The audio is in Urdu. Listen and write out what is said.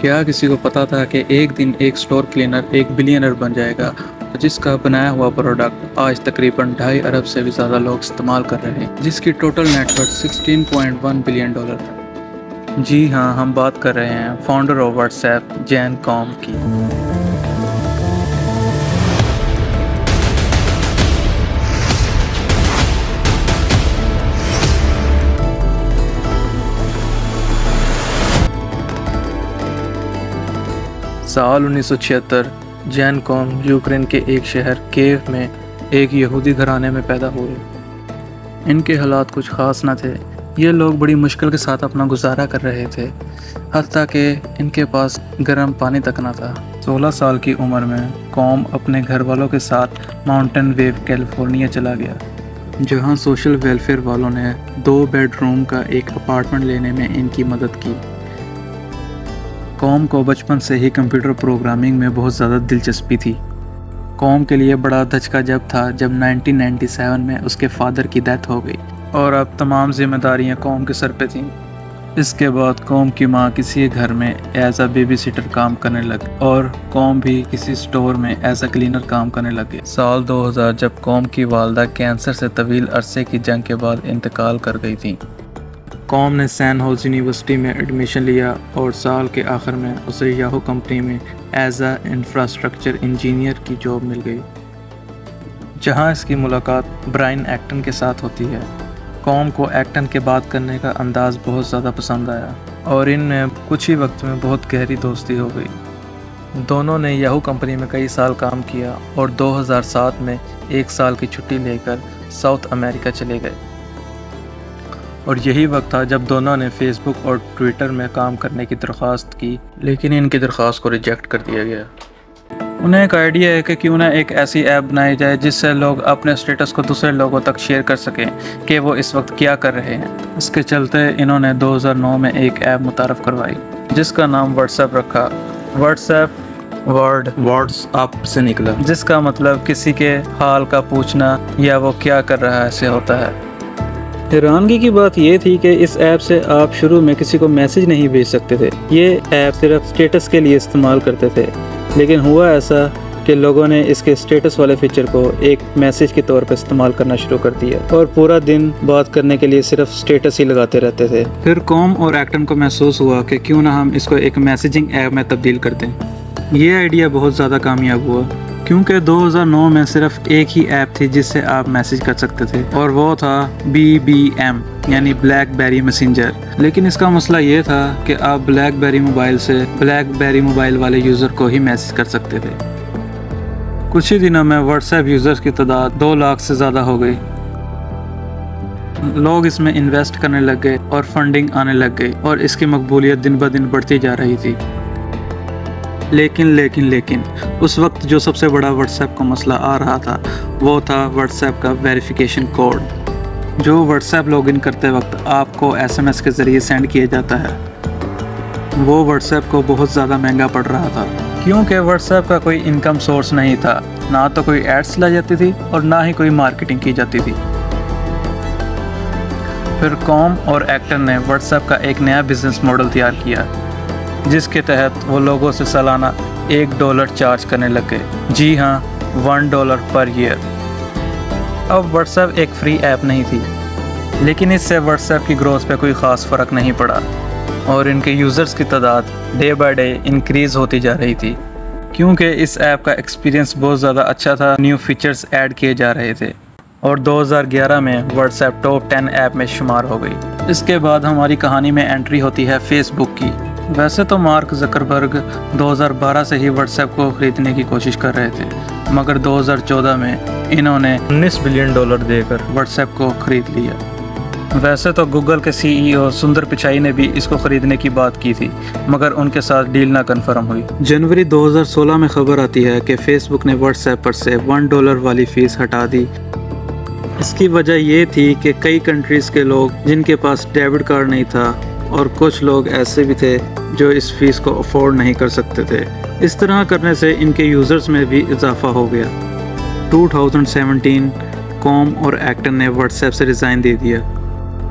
کیا کسی کو پتا تھا کہ ایک دن ایک سٹور کلینر ایک بلینئر بن جائے گا، جس کا بنایا ہوا پروڈکٹ آج تقریباً 2.5 ارب سے بھی زیادہ لوگ استعمال کر رہے ہیں، جس کی ٹوٹل نیٹ ورتھ $16.1 بلین ہے۔ جی ہاں، ہم بات کر رہے ہیں founder of WhatsApp Jan Koum کی۔ سال 1976 جین کوم یوکرین کے ایک شہر کیو میں ایک یہودی گھرانے میں پیدا ہوئے۔ ان کے حالات کچھ خاص نہ تھے، یہ لوگ بڑی مشکل کے ساتھ اپنا گزارا کر رہے تھے، حتیٰ کہ ان کے پاس گرم پانی تک نہ تھا۔ 16 سال کی عمر میں کوم اپنے گھر والوں کے ساتھ ماؤنٹین ویو کیلیفورنیا چلا گیا، جہاں سوشل ویلفیئر والوں نے 2 بیڈ روم کا ایک اپارٹمنٹ لینے میں ان کی مدد کی۔ کوم کو بچپن سے ہی کمپیوٹر پروگرامنگ میں بہت زیادہ دلچسپی تھی۔ کوم کے لیے بڑا دھچکا جب تھا جب 1997 میں اس کے فادر کی ڈیتھ ہو گئی اور اب تمام ذمہ داریاں کوم کے سر پہ تھیں۔ اس کے بعد کوم کی ماں کسی گھر میں ایز اے بیبی سیٹر کام کرنے لگ اور کوم بھی کسی سٹور میں ایز اے کلینر کام کرنے لگے۔ سال 2000 جب کوم کی والدہ کینسر سے طویل عرصے کی جنگ کے بعد انتقال کر گئی تھیں، کوم نے سین ہوز یونیورسٹی میں ایڈمیشن لیا اور سال کے آخر میں اسے یاہو کمپنی میں ایز اے انفراسٹرکچر انجینئر کی جاب مل گئی، جہاں اس کی ملاقات برائن ایکٹن کے ساتھ ہوتی ہے۔ کوم کو ایکٹن کے بات کرنے کا انداز بہت زیادہ پسند آیا اور ان میں کچھ ہی وقت میں بہت گہری دوستی ہو گئی۔ دونوں نے یاہو کمپنی میں کئی سال کام کیا اور 2007 میں 1 سال کی چھٹی لے کر ساؤتھ امریکہ چلے گئے، اور یہی وقت تھا جب دونوں نے فیس بک اور ٹویٹر میں کام کرنے کی درخواست کی، لیکن ان کی درخواست کو ریجیکٹ کر دیا گیا۔ انہیں ایک آئیڈیا ہے کہ کیوں نہ ایک ایسی ایپ بنائی جائے جس سے لوگ اپنے سٹیٹس کو دوسرے لوگوں تک شیئر کر سکیں کہ وہ اس وقت کیا کر رہے ہیں۔ اس کے چلتے انہوں نے 2009 میں ایک ایپ متعارف کروائی جس کا نام واٹس ایپ رکھا۔ What's app word what's up سے نکلا، جس کا مطلب کسی کے حال کا پوچھنا یا وہ کیا کر رہا ہے سے ہوتا ہے۔ حیرانگی کی بات یہ تھی کہ اس ایپ سے آپ شروع میں کسی کو میسج نہیں بھیج سکتے تھے، یہ ایپ صرف سٹیٹس کے لیے استعمال کرتے تھے، لیکن ہوا ایسا کہ لوگوں نے اس کے سٹیٹس والے فیچر کو ایک میسج کے طور پر استعمال کرنا شروع کر دیا اور پورا دن بات کرنے کے لیے صرف سٹیٹس ہی لگاتے رہتے تھے۔ پھر کوم اور ایکٹن کو محسوس ہوا کہ کیوں نہ ہم اس کو ایک میسیجنگ ایپ میں تبدیل کر دیں۔ یہ آئیڈیا بہت زیادہ کامیاب ہوا کیونکہ 2009 میں صرف ایک ہی ایپ تھی جس سے آپ میسج کر سکتے تھے، اور وہ تھا BBM یعنی بلیک بیری میسنجر۔ لیکن اس کا مسئلہ یہ تھا کہ آپ بلیک بیری موبائل سے بلیک بیری موبائل والے یوزر کو ہی میسج کر سکتے تھے۔ کچھ ہی دنوں میں واٹس ایپ یوزرز کی تعداد 2 لاکھ سے زیادہ ہو گئی۔ لوگ اس میں انویسٹ کرنے لگ گئے اور فنڈنگ آنے لگ گئی اور اس کی مقبولیت دن بدن بڑھتی جا رہی تھی۔ لیکن اس وقت جو سب سے بڑا واٹس ایپ کا مسئلہ آ رہا تھا وہ تھا واٹس ایپ کا ویریفیکیشن کوڈ، جو واٹس ایپ لاگ ان کرتے وقت آپ کو SMS کے ذریعے سینڈ کیا جاتا ہے۔ وہ واٹس ایپ کو بہت زیادہ مہنگا پڑ رہا تھا کیونکہ واٹس ایپ کا کوئی انکم سورس نہیں تھا، نہ تو کوئی ایڈس لائی جاتی تھی اور نہ ہی کوئی مارکیٹنگ کی جاتی تھی۔ پھر کوم اور ایکٹن نے واٹس ایپ کا ایک نیا بزنس ماڈل تیار کیا جس کے تحت وہ لوگوں سے سالانہ $1 چارج کرنے لگ گئے۔ جی ہاں، $1 پر ایئر۔ اب واٹس ایپ ایک فری ایپ نہیں تھی، لیکن اس سے واٹس ایپ کی گروتھ پہ کوئی خاص فرق نہیں پڑا اور ان کے یوزرز کی تعداد ڈے بائی ڈے انکریز ہوتی جا رہی تھی کیونکہ اس ایپ کا ایکسپیرینس بہت زیادہ اچھا تھا، نیو فیچرز ایڈ کیے جا رہے تھے، اور 2011 میں واٹس ایپ ٹاپ 10 ایپ میں شمار ہو گئی۔ اس کے بعد ہماری کہانی میں انٹری ہوتی ہے فیس بک کی۔ ویسے تو مارک زکربرگ 2012 سے ہی واٹس ایپ کو خریدنے کی کوشش کر رہے تھے، مگر 2014 میں انہوں نے $19 بلین دے کر واٹس ایپ کو خرید لیا۔ ویسے تو گوگل کے CEO سندر پچائی نے بھی اس کو خریدنے کی بات کی تھی، مگر ان کے ساتھ ڈیل نہ کنفرم ہوئی۔ جنوری 2016 میں خبر آتی ہے کہ فیس بک نے واٹس ایپ پر سے $1 والی فیس ہٹا دی۔ اس کی وجہ یہ تھی کہ کئی کنٹریز کے لوگ جن کے پاس ڈیبٹ کارڈ نہیں تھا اور کچھ لوگ ایسے بھی تھے جو اس فیس کو افورڈ نہیں کر سکتے تھے۔ اس طرح کرنے سے ان کے یوزرز میں بھی اضافہ ہو گیا۔ 2017 کوم اور ایکٹن نے واٹس ایپ سے ریزائن دے دیا